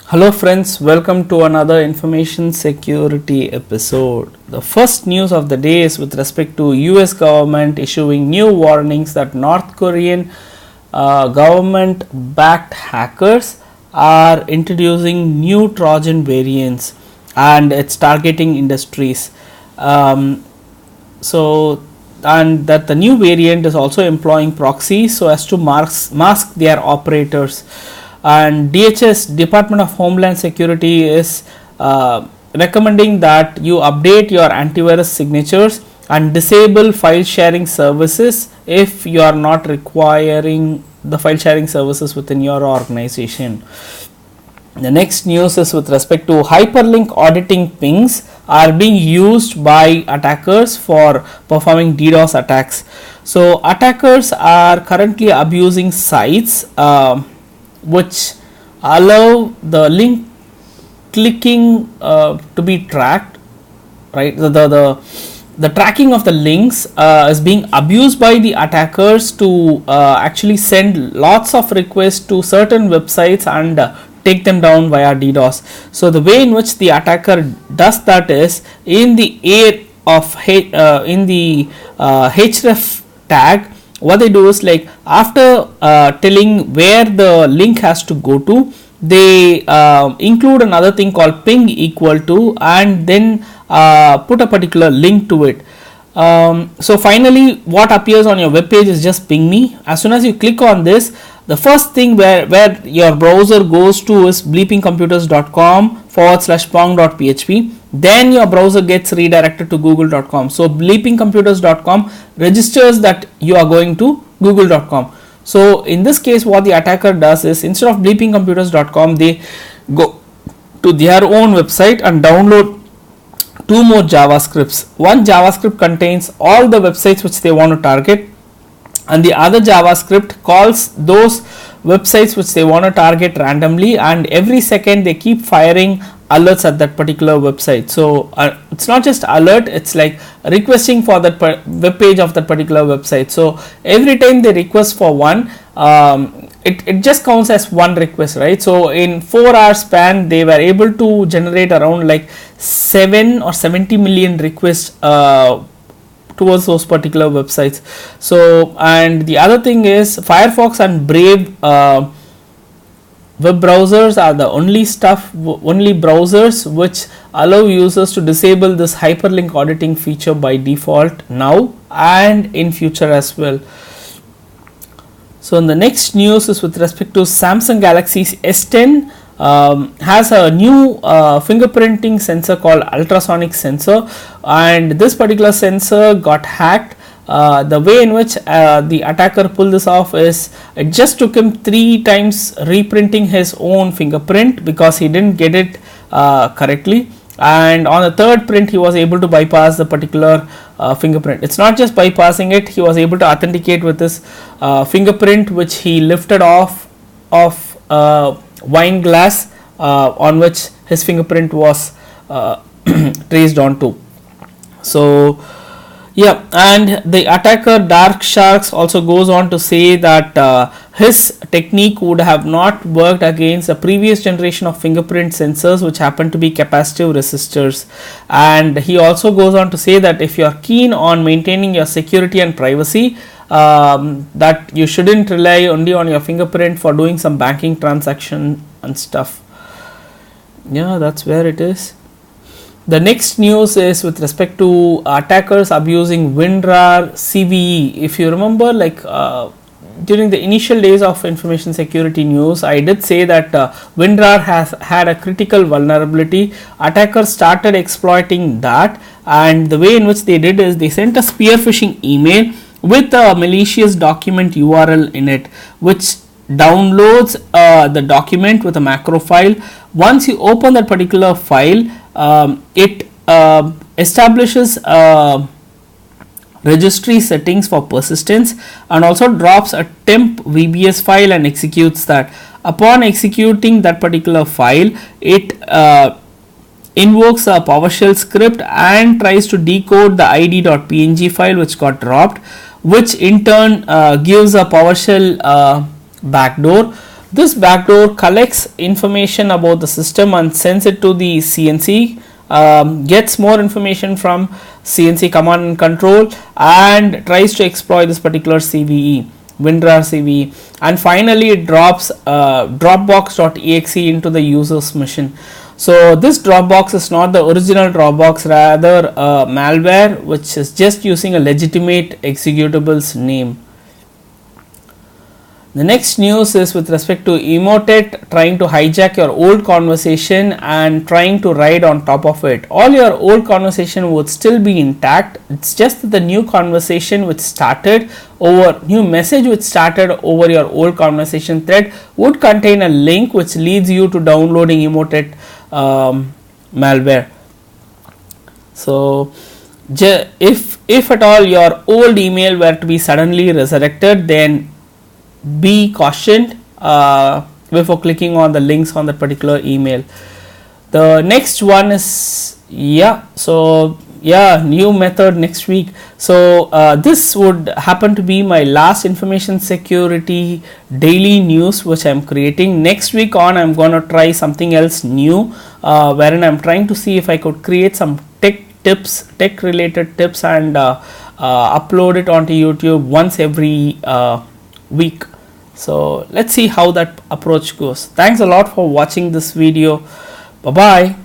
Hello friends, welcome to another information security episode. The first news of the day is with respect to US government issuing new warnings that North Korean government backed hackers are introducing new trojan variants and it's targeting industries. And that the new variant is also employing proxies so as to mask their operators. And DHS, Department of Homeland Security, is recommending that you update your antivirus signatures and disable file sharing services if you are not requiring the file sharing services within your organization. The next news is with respect to hyperlink auditing pings are being used by attackers for performing DDoS attacks. So attackers are currently abusing sites which allow the link clicking to be tracked, right? The tracking of the links is being abused by the attackers to actually send lots of requests to certain websites and take them down via DDoS. So the way in which the attacker does that is in the href tag. What they do is, like, after telling where the link has to go to, they include another thing called ping equal to and then put a particular link to it. So finally what appears on your web page is just ping me. As soon as you click on this, the first thing where your browser goes to is bleepingcomputers.com/pong.php. Then your browser gets redirected to google.com. So bleepingcomputers.com registers that you are going to google.com. So in this case, what the attacker does is, instead of bleepingcomputers.com, they go to their own website and download two more JavaScripts. One JavaScript contains all the websites which they want to target, and the other JavaScript calls those websites which they want to target randomly, and every second they keep firing alerts at that particular website. So it's not just alert, it's like requesting for that web page of that particular website. So every time they request for one, it just counts as one request, right? So in 4 hour span they were able to generate around like 7 or 70 million requests towards those particular websites. So, and the other thing is, Firefox and Brave web browsers are the only browsers which allow users to disable this hyperlink auditing feature by default now and in future as well. So the next news is with respect to Samsung Galaxy S10 has a new fingerprinting sensor called ultrasonic sensor, and this particular sensor got hacked. The way in which the attacker pulled this off is, it just took him 3 times reprinting his own fingerprint because he didn't get it correctly, and on the third print he was able to bypass the particular fingerprint. It's not just bypassing it, he was able to authenticate with this fingerprint which he lifted off of wine glass on which his fingerprint was traced onto. So yeah, and the attacker Dark Sharks also goes on to say that his technique would have not worked against the previous generation of fingerprint sensors which happen to be capacitive resistors. And he also goes on to say that if you are keen on maintaining your security and privacy, that you shouldn't rely only on your fingerprint for doing some banking transaction and stuff. Yeah, that's where it is. The next news is with respect to attackers abusing Windra CVE. If you remember, like during the initial days of information security news, I did say that Windra has had a critical vulnerability. Attackers started exploiting that, and the way in which they did is they sent a spear phishing email with a malicious document URL in it, which downloads the document with a macro file. Once you open that particular file, it establishes registry settings for persistence and also drops a temp VBS file and executes that. Upon executing that particular file, it invokes a PowerShell script and tries to decode the id.png file which got dropped, which in turn gives a PowerShell backdoor This backdoor collects information about the system and sends it to the CNC, gets more information from CNC command and control, and tries to exploit this particular CVE, Windra CVE, and finally it drops Dropbox.exe into the user's machine. So this Dropbox is not the original Dropbox, rather malware which is just using a legitimate executable's name. The next news is with respect to Emotet trying to hijack your old conversation and trying to ride on top of it. All your old conversation would still be intact. It's just that the new conversation which started over, new message which started over your old conversation thread would contain a link which leads you to downloading Emotet malware. So if at all your old email were to be suddenly resurrected, then be cautioned before clicking on the links on that particular email. The next one is new method next week. So this would happen to be my last information security daily news which I'm creating. Next week on, I'm gonna try something else new, wherein I'm trying to see if I could create some tech related tips and upload it onto YouTube once every week. So let's see how that approach goes. Thanks a lot for watching this video. Bye bye.